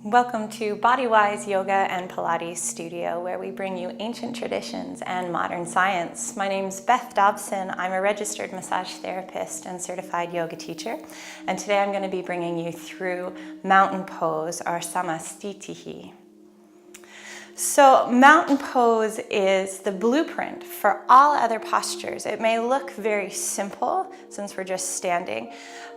Welcome to Bodywise Yoga and Pilates Studio, where we bring you ancient traditions and modern science. My name's Beth Dobson. I'm a registered massage therapist and certified yoga teacher. And today I'm going to be bringing you through mountain pose, or samastitihi. So mountain pose is the blueprint for all other postures. It may look very simple since we're just standing,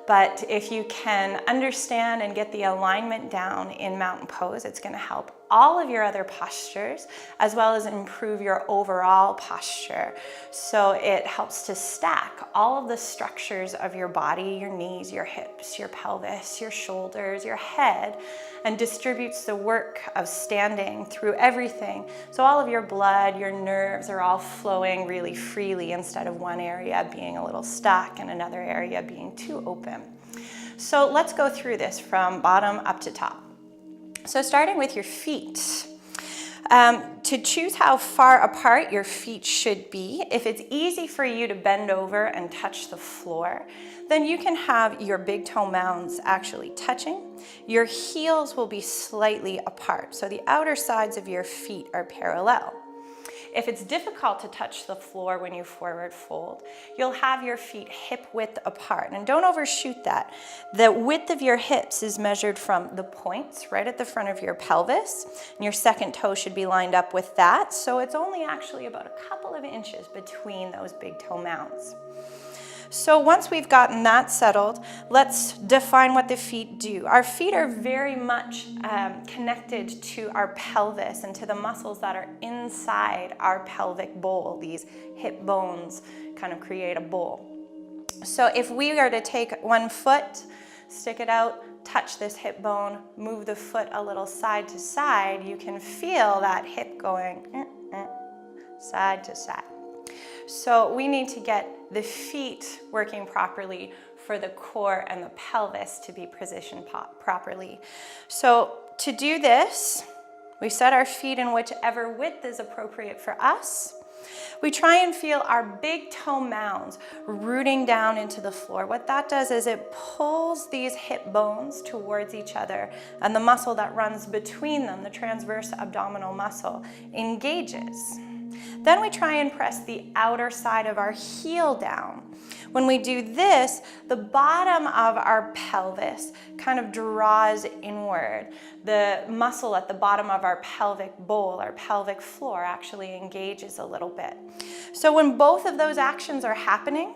but if you can understand and get the alignment down in mountain pose, it's going to help all of your other postures as well as improve your overall posture. So it helps to stack all of the structures of your body, your knees, your hips, your pelvis, your shoulders, your head, and distributes the work of standing through everything. So all of your blood, your nerves are all flowing really freely instead of one area being a little stuck and another area being too open. So let's go through this from bottom up to top. So starting with your feet. To choose how far apart your feet should be, if it's easy for you to bend over and touch the floor, then you can have your big toe mounds actually touching. Your heels will be slightly apart, so the outer sides of your feet are parallel. If it's difficult to touch the floor when you forward fold, you'll have your feet hip width apart. And don't overshoot that. The width of your hips is measured from the points right at the front of your pelvis. And your second toe should be lined up with that. So it's only actually about a couple of inches between those big toe mounds. So once we've gotten that settled, let's define what the feet do. Our feet are very much connected to our pelvis and to the muscles that are inside our pelvic bowl. These hip bones kind of create a bowl. So if we are to take one foot, stick it out, touch this hip bone, move the foot a little side to side, you can feel that hip going side to side. So we need to get the feet working properly for the core and the pelvis to be positioned properly. So to do this, we set our feet in whichever width is appropriate for us. We try and feel our big toe mounds rooting down into the floor. What that does is it pulls these hip bones towards each other, and the muscle that runs between them, the transverse abdominal muscle, engages. Then we try and press the outer side of our heel down. When we do this, the bottom of our pelvis kind of draws inward. The muscle at the bottom of our pelvic bowl, our pelvic floor, actually engages a little bit. So when both of those actions are happening,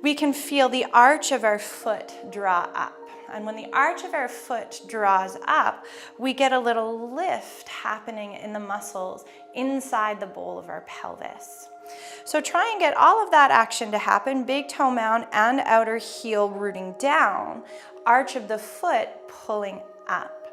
we can feel the arch of our foot draw up. And when the arch of our foot draws up, we get a little lift happening in the muscles inside the bowl of our pelvis. So try and get all of that action to happen, big toe mound and outer heel rooting down, arch of the foot pulling up.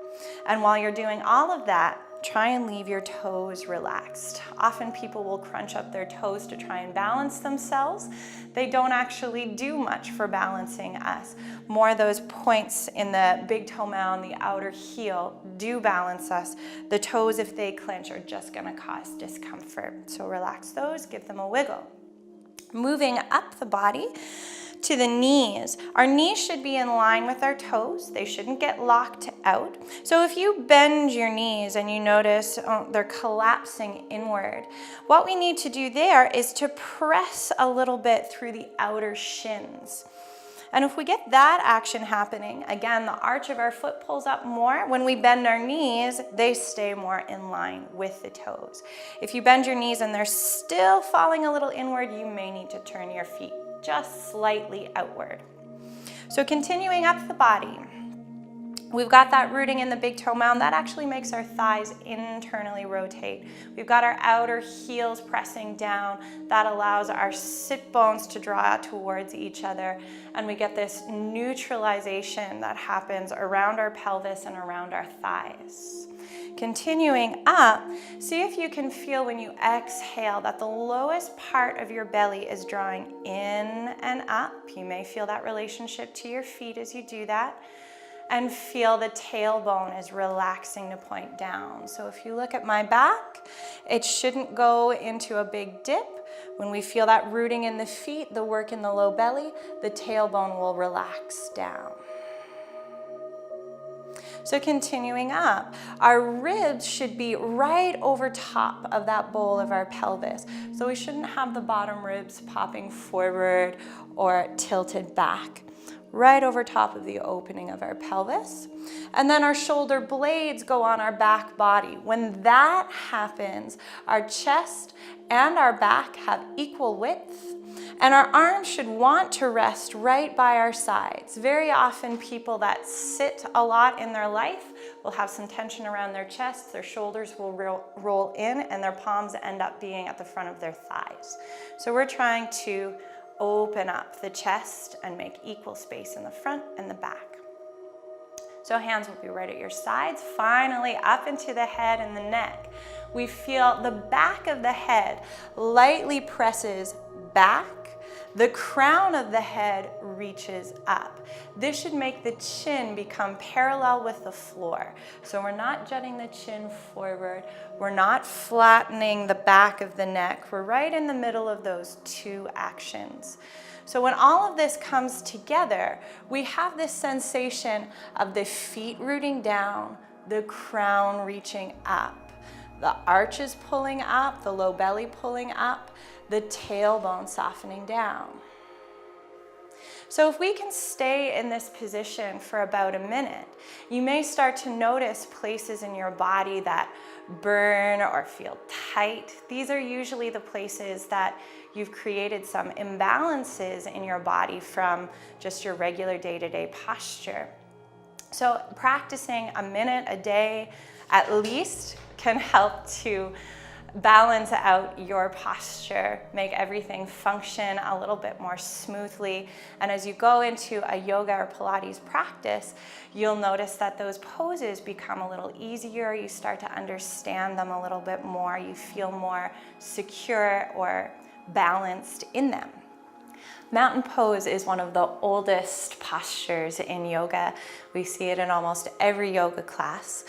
And while you're doing all of that, try and leave your toes relaxed. Often people will crunch up their toes to try and balance themselves. They don't actually do much for balancing us. More those points in the big toe mound, the outer heel, do balance us. The toes, if they clench, are just going to cause discomfort. So relax those, give them a wiggle. Moving up the body to the knees. Our knees should be in line with our toes. They shouldn't get locked out. So if you bend your knees and you notice they're collapsing inward, what we need to do there is to press a little bit through the outer shins. And if we get that action happening, again, the arch of our foot pulls up more. When we bend our knees, they stay more in line with the toes. If you bend your knees and they're still falling a little inward, you may need to turn your feet just slightly outward. So continuing up the body, we've got that rooting in the big toe mound. That actually makes our thighs internally rotate. We've got our outer heels pressing down. That allows our sit bones to draw towards each other. And we get this neutralization that happens around our pelvis and around our thighs. Continuing up, see if you can feel when you exhale that the lowest part of your belly is drawing in and up. You may feel that relationship to your feet as you do that. And feel the tailbone is relaxing to point down. So if you look at my back, it shouldn't go into a big dip. When we feel that rooting in the feet, the work in the low belly, the tailbone will relax down. So continuing up, our ribs should be right over top of that bowl of our pelvis. So we shouldn't have the bottom ribs popping forward or tilted back. Right over top of the opening of our pelvis. And then our shoulder blades go on our back body. When that happens, our chest and our back have equal width, and our arms should want to rest right by our sides. Very often people that sit a lot in their life will have some tension around their chest, their shoulders will roll in, and their palms end up being at the front of their thighs. So we're trying to open up the chest and make equal space in the front and the back. So hands will be right at your sides, finally up into the head and the neck. We feel the back of the head lightly presses back. The crown of the head reaches up. This should make the chin become parallel with the floor. So we're not jutting the chin forward. We're not flattening the back of the neck. We're right in the middle of those two actions. So when all of this comes together, we have this sensation of the feet rooting down, the crown reaching up, the arches pulling up, the low belly pulling up, the tailbone softening down. So if we can stay in this position for about a minute, you may start to notice places in your body that burn or feel tight. These are usually the places that you've created some imbalances in your body from just your regular day-to-day posture. So practicing a minute a day at least can help to balance out your posture, make everything function a little bit more smoothly. And as you go into a yoga or Pilates practice, you'll notice that those poses become a little easier. You start to understand them a little bit more. You feel more secure or balanced in them. Mountain pose is one of the oldest postures in yoga. We see it in almost every yoga class.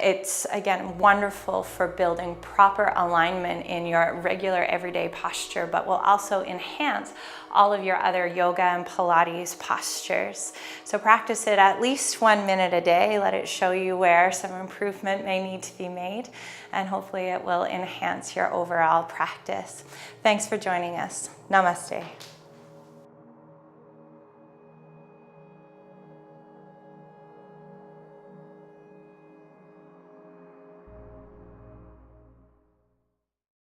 It's, again, wonderful for building proper alignment in your regular everyday posture, but will also enhance all of your other yoga and Pilates postures. So practice it at least 1 minute a day. Let it show you where some improvement may need to be made, and hopefully it will enhance your overall practice. Thanks for joining us. Namaste.